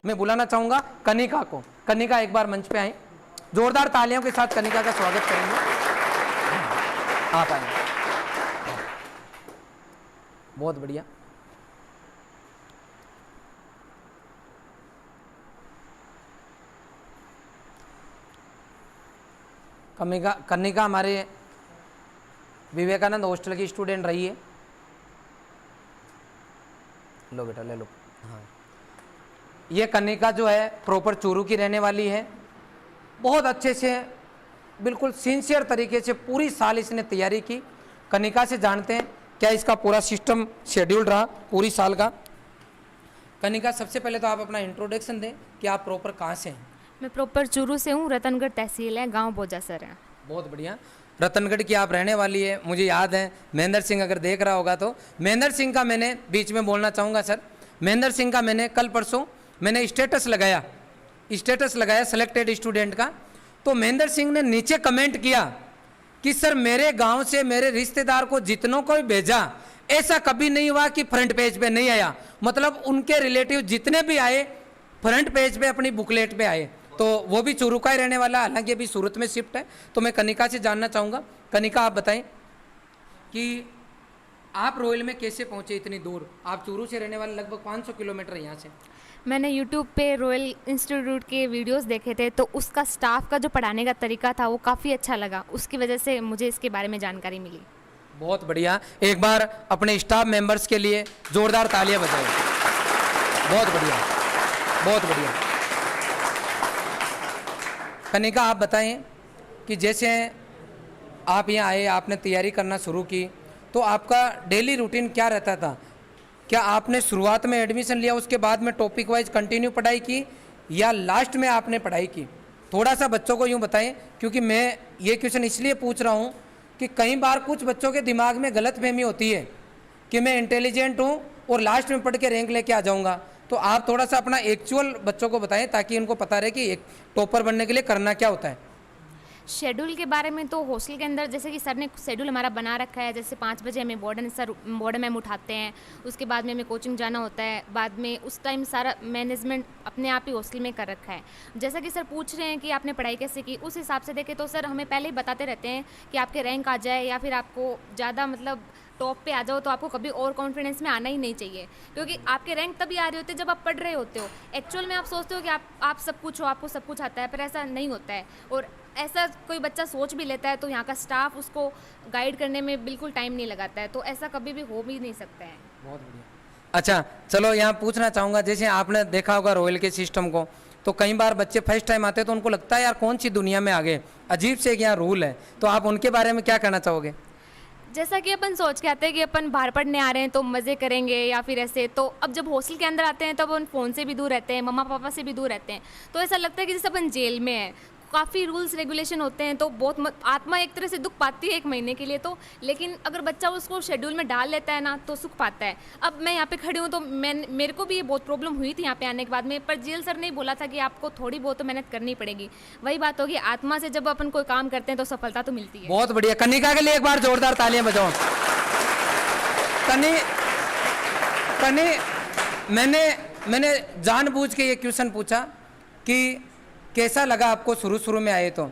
मैं बुलाना चाहूंगा कनिका को। कनिका एक बार मंच पे आए, जोरदार तालियों के साथ कनिका का स्वागत करेंगे। आप आए, बहुत बढ़िया। कनिका हमारे विवेकानंद हॉस्टल की स्टूडेंट रही है। लो बेटा ले लो। हाँ, ये कनिका जो है प्रॉपर चूरू की रहने वाली है। बहुत अच्छे से बिल्कुल सिंसियर तरीके से पूरी साल इसने तैयारी की। कनिका से जानते हैं क्या इसका पूरा सिस्टम शेड्यूल रहा पूरी साल का। कनिका, सबसे पहले तो आप अपना इंट्रोडक्शन दें कि आप प्रॉपर कहाँ से हैं। मैं प्रॉपर चूरू से हूँ, रतनगढ़ तहसील है, गांव बोजासर है। बहुत बढ़िया। रतनगढ़ की आप रहने वाली है। मुझे याद है महेंद्र सिंह अगर देख रहा होगा तो महेंद्र सिंह का मैंने बीच में बोलना चाहूँगा सर। महेंद्र सिंह का मैंने कल परसों मैंने स्टेटस लगाया सेलेक्टेड स्टूडेंट का, तो महेंद्र सिंह ने नीचे कमेंट किया कि सर मेरे गांव से मेरे रिश्तेदार को जितनों को भी भेजा, ऐसा कभी नहीं हुआ कि फ्रंट पेज पे नहीं आया। मतलब उनके रिलेटिव जितने भी आए फ्रंट पेज पे अपनी बुकलेट पे आए। तो वो भी चूरू का ही रहने वाला, हालांकि अभी सूरत में शिफ्ट है। तो मैं कनिका से जानना चाहूँगा, कनिका आप बताएं कि आप रोयल में कैसे पहुँचे इतनी दूर। आप चूरू से रहने वाले, लगभग 500 किलोमीटर यहाँ से। मैंने यूट्यूब पे रॉयल इंस्टीट्यूट के वीडियोस देखे थे, तो उसका स्टाफ का जो पढ़ाने का तरीका था वो काफ़ी अच्छा लगा, उसकी वजह से मुझे इसके बारे में जानकारी मिली। बहुत बढ़िया। एक बार अपने स्टाफ मेंबर्स के लिए जोरदार तालियां बजाएं। बहुत बढ़िया, बहुत बढ़िया। कनिका, आप बताएं कि जैसे आप यहाँ आए, आपने तैयारी करना शुरू की, तो आपका डेली रूटीन क्या रहता था। क्या आपने शुरुआत में एडमिशन लिया, उसके बाद में टॉपिक वाइज कंटिन्यू पढ़ाई की, या लास्ट में आपने पढ़ाई की। थोड़ा सा बच्चों को यूँ बताएं, क्योंकि मैं ये क्वेश्चन इसलिए पूछ रहा हूँ कि कई बार कुछ बच्चों के दिमाग में गलतफहमी होती है कि मैं इंटेलिजेंट हूँ और लास्ट में पढ़ के रैंक लेके आ जाऊँगा। तो आप थोड़ा सा अपना एक्चुअल बच्चों को बताएं ताकि उनको पता रहे कि एक टॉपर बनने के लिए करना क्या होता है। शेड्यूल के बारे में तो हॉस्टल के अंदर जैसे कि सर ने शेड्यूल हमारा बना रखा है, जैसे 5 बजे हमें वार्डन मैम उठाते हैं, उसके बाद में हमें कोचिंग जाना होता है, बाद में उस टाइम सारा मैनेजमेंट अपने आप ही हॉस्टल में कर रखा है। जैसा कि सर पूछ रहे हैं कि आपने पढ़ाई कैसे की, उस हिसाब से देखें तो सर हमें पहले ही बताते रहते हैं कि आपके रैंक आ जाए या फिर आपको ज़्यादा मतलब टॉप पे आ जाओ, तो आपको कभी और कॉन्फिडेंस में आना ही नहीं चाहिए, क्योंकि आपके रैंक तभी आ रहे होते हैं जब आप पढ़ रहे होते हो। एक्चुअल में आप सोचते हो कि आप सब कुछ हो, आपको सब कुछ आता है, पर ऐसा नहीं होता है। और ऐसा कोई बच्चा सोच भी लेता है तो यहाँ का स्टाफ उसको गाइड करने में बिल्कुल टाइम नहीं लगाता है, तो ऐसा कभी भी हो भी नहीं सकता है। बहुत बढ़िया। अच्छा चलो, यहाँ पूछना चाहूँगा, जैसे आपने देखा होगा रॉयल के सिस्टम को, तो कई बार बच्चे फर्स्ट टाइम आते हैं तो उनको लगता है यार कौन सी दुनिया में आ गए, अजीब से यहाँ रूल है। तो आप उनके बारे में क्या कहना चाहोगे। जैसा कि अपन सोच के आते हैं कि अपन बाहर पढ़ने आ रहे हैं तो मज़े करेंगे या फिर ऐसे, तो अब जब हॉस्टल के अंदर आते हैं तो अपन फ़ोन से भी दूर रहते हैं, मम्मा पापा से भी दूर रहते हैं, तो ऐसा लगता है कि जैसे अपन जेल में हैं। काफ़ी रूल्स रेगुलेशन होते हैं, तो बहुत आत्मा एक तरह से दुख पाती है 1 महीने के लिए तो, लेकिन अगर बच्चा उसको शेड्यूल में डाल लेता है ना तो सुख पाता है। अब मैं यहाँ पे खड़ी हूँ तो मेरे को भी ये बहुत प्रॉब्लम हुई थी यहाँ पे आने के बाद में, पर जेल सर ने बोला था कि आपको थोड़ी बहुत तो मेहनत करनी पड़ेगी। वही बात होगी, आत्मा से जब अपन कोई काम करते हैं तो सफलता तो मिलती है। बहुत बढ़िया। कनिका के लिए एक बार जोरदार तालियां बजाओ। मैंने जानबूझ के ये क्वेश्चन पूछा कि कैसा लगा आपको शुरू में आए, तो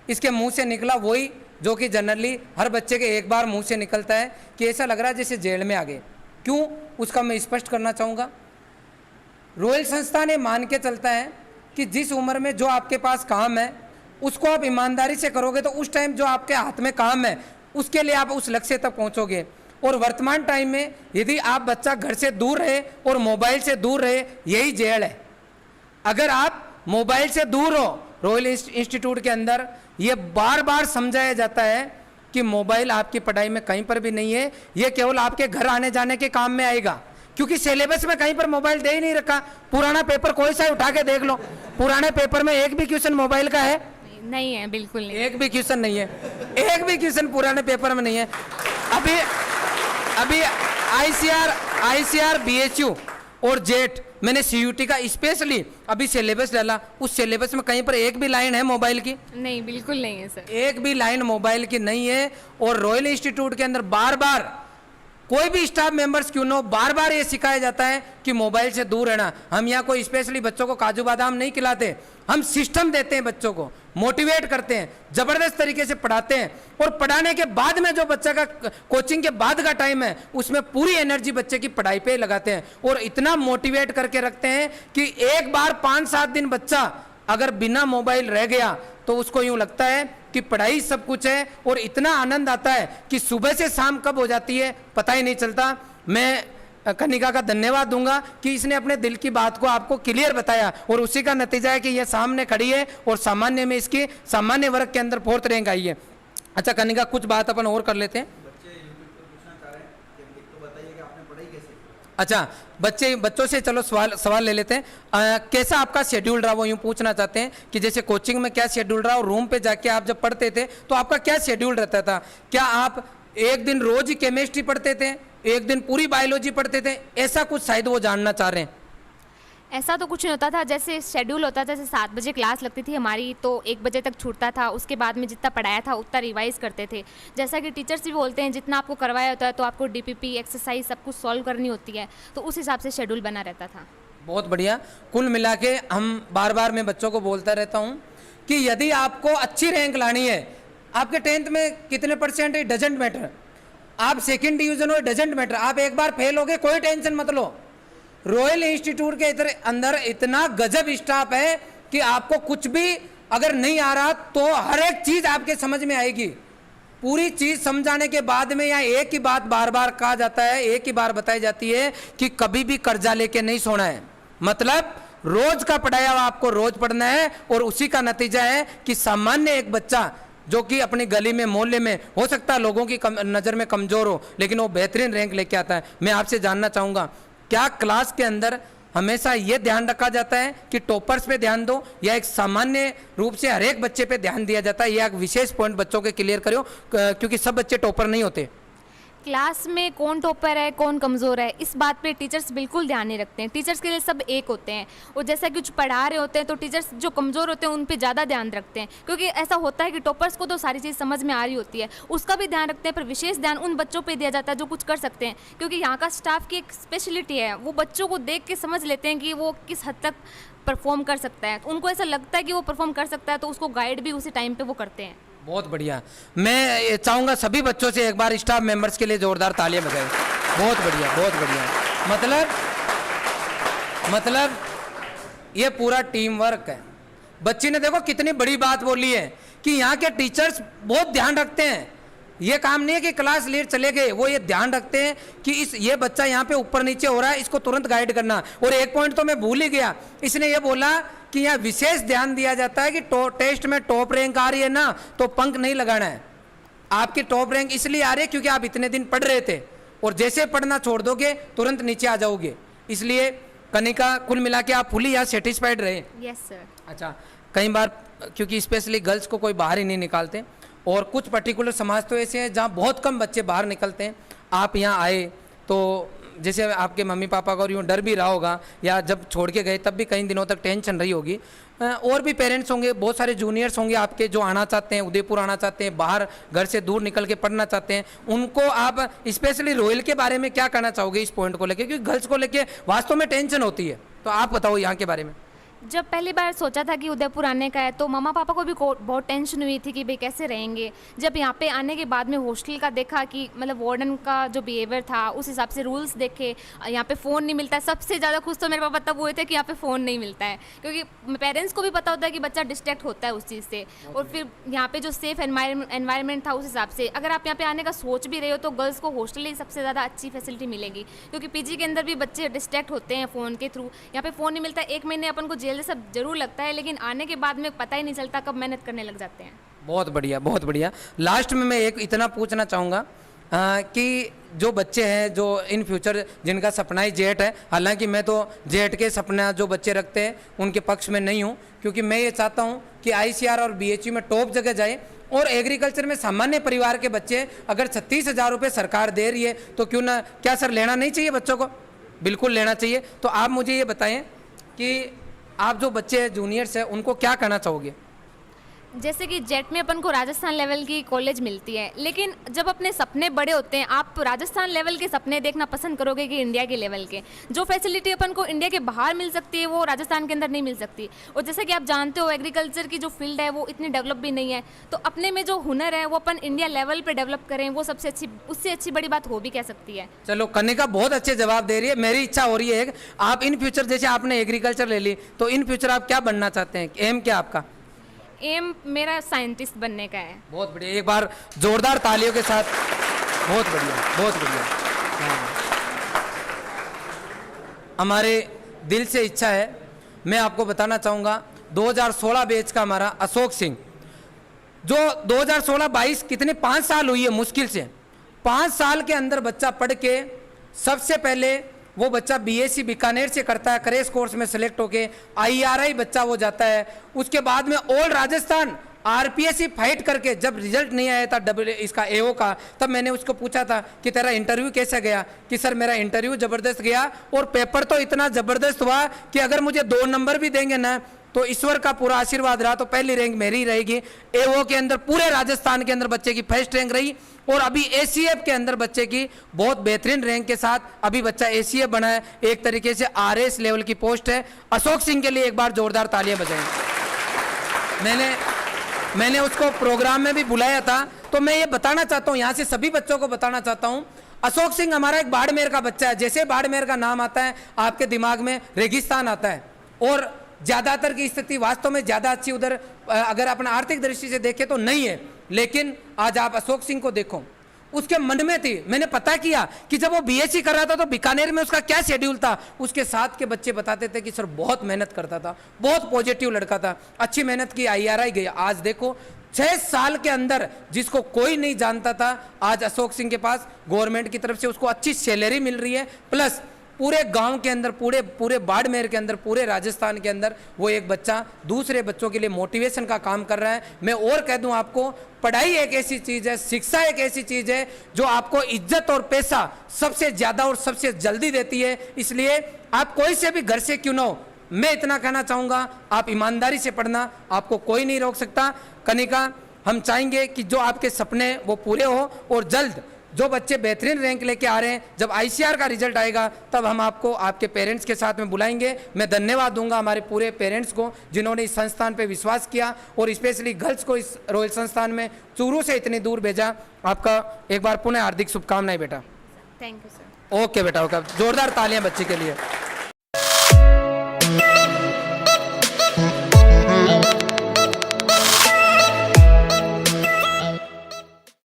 इसके मुंह से निकला वही जो कि जनरली हर बच्चे के एक बार मुंह से निकलता है कि ऐसा लग रहा है जैसे जेल में आ गए। क्यों, उसका मैं स्पष्ट करना चाहूँगा। रॉयल संस्थान ये मान के चलता है कि जिस उम्र में जो आपके पास काम है उसको आप ईमानदारी से करोगे तो उस टाइम जो आपके हाथ में काम है उसके लिए आप उस लक्ष्य तक पहुँचोगे। और वर्तमान टाइम में यदि आप बच्चा घर से दूर रहे और मोबाइल से दूर रहे, यही जेल है। अगर आप मोबाइल से दूर हो, रॉयल इंस्टीट्यूट के अंदर ये बार बार समझाया जाता है कि मोबाइल आपकी पढ़ाई में कहीं पर भी नहीं है, ये केवल आपके घर आने जाने के काम में आएगा, क्योंकि सिलेबस में कहीं पर मोबाइल दे ही नहीं रखा। पुराना पेपर कोई सा उठा के देख लो, पुराने पेपर में एक भी क्वेश्चन मोबाइल का है? नहीं है, बिल्कुल नहीं। एक भी क्वेश्चन नहीं है, एक भी क्वेश्चन पुराने पेपर में नहीं है। अभी आईसीआर बीएचयू और जेट मैंने सीयूटी का स्पेशली अभी सिलेबस डाला, उस सिलेबस में कहीं पर एक भी लाइन है मोबाइल की? नहीं, बिल्कुल नहीं है सर, एक भी लाइन मोबाइल की नहीं है। और रॉयल इंस्टीट्यूट के अंदर बार बार कोई भी स्टाफ मेंबर्स क्यों ना हो, बार बार ये सिखाया जाता है कि मोबाइल से दूर रहना। हम यहाँ कोई स्पेशली बच्चों को काजू बादाम नहीं खिलाते, हम सिस्टम देते हैं, बच्चों को मोटिवेट करते हैं, जबरदस्त तरीके से पढ़ाते हैं। और पढ़ाने के बाद में जो बच्चा का कोचिंग के बाद का टाइम है उसमें पूरी एनर्जी बच्चे की पढ़ाई पे लगाते हैं और इतना मोटिवेट करके रखते हैं कि एक बार 5-7 दिन बच्चा अगर बिना मोबाइल रह गया तो उसको यूं लगता है कि पढ़ाई सब कुछ है और इतना आनंद आता है कि सुबह से शाम कब हो जाती है पता ही नहीं चलता। मैं कनिका का धन्यवाद दूंगा कि इसने अपने दिल की बात को आपको क्लियर बताया और उसी का नतीजा है कि ये सामने खड़ी है और सामान्य में इसकी सामान्य वर्ग के अंदर 4th रैंक आई है। अच्छा कनिका, कुछ बात अपन और कर लेते हैं। अच्छा बच्चों से चलो सवाल ले लेते हैं। कैसा आपका शेड्यूल रहा, वो यूं पूछना चाहते हैं कि जैसे कोचिंग में क्या शेड्यूल रहा और रूम पे जाके आप जब पढ़ते थे तो आपका क्या शेड्यूल रहता था? क्या आप एक दिन रोज ही केमिस्ट्री पढ़ते थे, एक दिन पूरी बायोलॉजी पढ़ते थे, ऐसा कुछ शायद वो जानना चाह रहे हैं। ऐसा तो कुछ नहीं होता था, जैसे शेड्यूल होता था, जैसे 7 बजे क्लास लगती थी हमारी तो 1 बजे तक छूटता था। उसके बाद में जितना पढ़ाया था उतना रिवाइज करते थे। जैसा कि टीचर्स भी बोलते हैं जितना आपको करवाया होता है तो आपको डीपीपी एक्सरसाइज सब कुछ सॉल्व करनी होती है, तो उस हिसाब से शेड्यूल बना रहता था। बहुत बढ़िया। कुल मिला के हम बार बार मैं बच्चों को बोलता रहता हूँ कि यदि आपको अच्छी रैंक लानी है, आपके 10th में कितने परसेंट है डजेंट मैटर, आप 2nd डिवीजन हो डजेंट मैटर, आप एक बार फेल हो गए कोई टेंशन मत लो। रॉयल इंस्टीट्यूट के अंदर इतना गजब स्टाफ है कि आपको कुछ भी अगर नहीं आ रहा तो हर एक चीज आपके समझ में आएगी। पूरी चीज समझाने के बाद में यहाँ एक ही बात बार बार कहा जाता है, एक ही बार बताई जाती है कि कभी भी कर्जा लेके नहीं सोना है। मतलब रोज का पढ़ाया हुआ आपको रोज पढ़ना है और उसी का नतीजा है कि सामान्य एक बच्चा जो कि अपनी गली में मोहल्ले में हो सकता है लोगों की नज़र में कमजोर हो लेकिन वो बेहतरीन रैंक लेके आता है। मैं आपसे जानना चाहूँगा, क्या क्लास के अंदर हमेशा ये ध्यान रखा जाता है कि टॉपर्स पे ध्यान दो या एक सामान्य रूप से हर एक बच्चे पे ध्यान दिया जाता है? या एक विशेष पॉइंट बच्चों के क्लियर करो क्योंकि सब बच्चे टॉपर नहीं होते। क्लास में कौन टॉपर है कौन कमज़ोर है इस बात पे टीचर्स बिल्कुल ध्यान नहीं रखते हैं। टीचर्स के लिए सब एक होते हैं और जैसा कि कुछ पढ़ा रहे होते हैं तो टीचर्स जो कमज़ोर होते हैं उन पे ज़्यादा ध्यान रखते हैं, क्योंकि ऐसा होता है कि टॉपर्स को तो सारी चीज़ समझ में आ रही होती है, उसका भी ध्यान रखते हैं, पर विशेष ध्यान उन बच्चों पर दिया जाता है जो कुछ कर सकते हैं। क्योंकि यहाँ का स्टाफ की एक स्पेशलिटी है, वो बच्चों को देख के समझ लेते हैं कि वो किस हद तक परफॉर्म कर सकता है। तो उनको ऐसा लगता है कि वो परफॉर्म कर सकता है तो उसको गाइड भी उसी टाइम पर वो करते हैं। बहुत बढ़िया। मैं चाहूँगा सभी बच्चों से एक बार स्टाफ मेंबर्स के लिए जोरदार तालियां बजाएं। बहुत बढ़िया, बहुत बढ़िया। मतलब ये पूरा टीम वर्क है। बच्ची ने देखो कितनी बड़ी बात बोली है कि यहाँ के टीचर्स बहुत ध्यान रखते हैं। ये काम नहीं है कि क्लास लेट चले गए, वो ये ध्यान रखते हैं कि ये बच्चा यहाँ पे ऊपर नीचे हो रहा है, इसको तुरंत गाइड करना। और एक पॉइंट तो मैं भूल ही गया, इसने ये बोला कि यहाँ विशेष ध्यान दिया जाता है कि टेस्ट में टॉप रैंक आ रही है ना तो पंख नहीं लगाना है। आपकी टॉप रैंक इसलिए आ रही है क्योंकि आप इतने दिन पढ़ रहे थे और जैसे पढ़ना छोड़ दोगे तुरंत नीचे आ जाओगे। इसलिए कनिका, कुल मिला के आप फुली यहाँ सेटिस्फाइड रहे? Yes sir. अच्छा, कई बार क्योंकि स्पेशली गर्ल्स को कोई बाहर ही नहीं निकालते और कुछ पर्टिकुलर समाज तो ऐसे हैं जहाँ बहुत कम बच्चे बाहर निकलते हैं। आप यहाँ आए तो जैसे आपके मम्मी पापा को यूँ डर भी रहा होगा या जब छोड़ के गए तब भी कई दिनों तक टेंशन रही होगी। और भी पेरेंट्स होंगे, बहुत सारे जूनियर्स होंगे आपके जो आना चाहते हैं, उदयपुर आना चाहते हैं, बाहर घर से दूर निकल के पढ़ना चाहते हैं। उनको आप स्पेशली रॉयल के बारे में क्या कहना चाहोगे इस पॉइंट को लेकर? क्योंकि गर्ल्स को लेकर वास्तव में टेंशन होती है, तो आप बताओ यहाँ के बारे में। जब पहली बार सोचा था कि उदयपुर आने का है तो मम्मा पापा को भी बहुत टेंशन हुई थी कि भाई कैसे रहेंगे। जब यहाँ पे आने के बाद में हॉस्टल का देखा कि मतलब वार्डन का जो बिहेवियर था उस हिसाब से रूल्स देखे, यहाँ पे फ़ोन नहीं मिलता है। सबसे ज़्यादा खुश तो मेरे पापा तब हुए थे कि यहाँ पे फ़ोन नहीं मिलता है, क्योंकि पेरेंट्स को भी पता होता है कि बच्चा डिस्ट्रैक्ट होता है उस चीज़ से। और फिर यहाँ पे जो सेफ एनवायरनमेंट था उस हिसाब से अगर आप यहाँ पे आने का सोच भी रहे हो तो गर्ल्स को हॉस्टल ही सबसे ज़्यादा अच्छी फैसिलिटी मिलेगी, क्योंकि पीजी के अंदर भी बच्चे डिस्ट्रैक्ट होते हैं फ़ोन के थ्रू। यहाँ पे फ़ोन नहीं मिलता, 1 महीने अपन को जेल जैसा जरूर लगता है लेकिन आने के बाद में पता ही नहीं चलता कब मेहनत करने लग जाते हैं। बहुत बढ़िया, बहुत बढ़िया। लास्ट में मैं एक इतना पूछना चाहूँगा कि जो बच्चे हैं जो इन फ्यूचर जिनका सपना ही जेट है, हालांकि मैं तो जेट के सपना जो बच्चे रखते हैं उनके पक्ष में नहीं हूँ, क्योंकि मैं ये चाहता हूँ कि ICR और BHU में टॉप जगह जाए। और एग्रीकल्चर में सामान्य परिवार के बच्चे अगर 36,000 रुपये सरकार दे रही है तो क्यों ना, क्या सर लेना नहीं चाहिए बच्चों को? बिल्कुल लेना चाहिए। तो आप मुझे ये बताएं कि आप जो बच्चे जूनियर्स हैं उनको क्या कहना चाहोगे? जैसे कि जेट में अपन को राजस्थान लेवल की कॉलेज मिलती है, लेकिन जब अपने सपने बड़े होते हैं, आप राजस्थान लेवल के सपने देखना पसंद करोगे कि इंडिया के लेवल के? जो फैसिलिटी अपन को इंडिया के बाहर मिल सकती है वो राजस्थान के अंदर नहीं मिल सकती। और जैसे कि आप जानते हो एग्रीकल्चर की जो फील्ड है वो इतनी डेवलप भी नहीं है, तो अपने में जो हुनर है वो अपन इंडिया लेवल पर डेवलप करें, वो सबसे अच्छी, उससे अच्छी बड़ी बात हो भी कह सकती है। चलो, कनिका बहुत अच्छे जवाब दे रही है। मेरी इच्छा हो रही है कि आप इन फ्यूचर, जैसे आपने एग्रीकल्चर ले ली, तो इन फ्यूचर आप क्या बनना चाहते हैं? एम क्या आपका? एम मेरा साइंटिस्ट बनने का है। बहुत बढ़िया, एक बार जोरदार तालियों के साथ। बहुत बढ़िया, बहुत बढ़िया। हाँ। हमारे दिल से इच्छा है, मैं आपको बताना चाहूँगा 2016 बैच का हमारा अशोक सिंह, जो 2016-22 कितने 5 साल हुई है मुश्किल से, 5 साल के अंदर बच्चा पढ़ के सबसे पहले वो बच्चा बीएससी बीकानेर से करता है, क्रैश कोर्स में सेलेक्ट होके आईआरआई बच्चा वो जाता है। उसके बाद में ऑल राजस्थान आरपीएससी फाइट करके, जब रिजल्ट नहीं आया था इसका एओ का, तब मैंने उसको पूछा था कि तेरा इंटरव्यू कैसे गया, कि सर मेरा इंटरव्यू ज़बरदस्त गया और पेपर तो इतना ज़बरदस्त हुआ कि अगर मुझे 2 नंबर भी देंगे ना तो ईश्वर का पूरा आशीर्वाद रहा तो पहली रैंक मेरी रहेगी। एओ के अंदर पूरे राजस्थान के अंदर बच्चे की फर्स्ट रैंक रही, और अभी एसीएफ के अंदर बच्चे की बहुत बेहतरीन रैंक के साथ अभी बच्चा एसीएफ बना है। एक तरीके से आरएस लेवल की पोस्ट है। अशोक सिंह के लिए एक बार जोरदार तालियां बजाएं। मैंने उसको प्रोग्राम में भी बुलाया था, तो मैं ये बताना चाहता हूँ, यहाँ से सभी बच्चों को बताना चाहता हूँ, अशोक सिंह हमारा एक बाड़मेर का बच्चा है। जैसे बाड़मेर का नाम आता है आपके दिमाग में रेगिस्तान आता है, और ज़्यादातर की स्थिति वास्तव में ज़्यादा अच्छी उधर अगर अपना आर्थिक दृष्टि से देखें तो नहीं है। लेकिन आज आप अशोक सिंह को देखो, उसके मन में थी, मैंने पता किया कि जब वो बीएससी कर रहा था तो बीकानेर में उसका क्या शेड्यूल था। उसके साथ के बच्चे बताते थे कि सर बहुत मेहनत करता था, बहुत पॉजिटिव लड़का था, अच्छी मेहनत की, आईआरआई गई। आज देखो 6 साल के अंदर जिसको कोई नहीं जानता था, आज अशोक सिंह के पास गवर्नमेंट की तरफ से उसको अच्छी सैलरी मिल रही है, प्लस पूरे गांव के अंदर, पूरे बाड़मेर के अंदर, पूरे राजस्थान के अंदर वो एक बच्चा दूसरे बच्चों के लिए मोटिवेशन का काम कर रहा है। मैं और कह दूं आपको, पढ़ाई एक ऐसी चीज़ है, शिक्षा एक ऐसी चीज़ है जो आपको इज्जत और पैसा सबसे ज़्यादा और सबसे जल्दी देती है। इसलिए आप कोई से भी घर से क्यों ना हो, मैं इतना कहना चाहूँगा, आप ईमानदारी से पढ़ना, आपको कोई नहीं रोक सकता। कनिका, हम चाहेंगे कि जो आपके सपने वो पूरे हो, और जल्द जो बच्चे बेहतरीन रैंक लेके आ रहे हैं, जब आईसीआर का रिजल्ट आएगा तब हम आपको आपके पेरेंट्स के साथ में बुलाएंगे। मैं धन्यवाद दूंगा हमारे पूरे पेरेंट्स को जिन्होंने इस संस्थान पे विश्वास किया, और स्पेशली गर्ल्स को इस रॉयल संस्थान में चूरू से इतनी दूर भेजा। आपका एक बार पुनः हार्दिक शुभकामनाएं बेटा। Thank you sir. ओके बेटा, ओके, जोरदार तालियां बच्चे के लिए।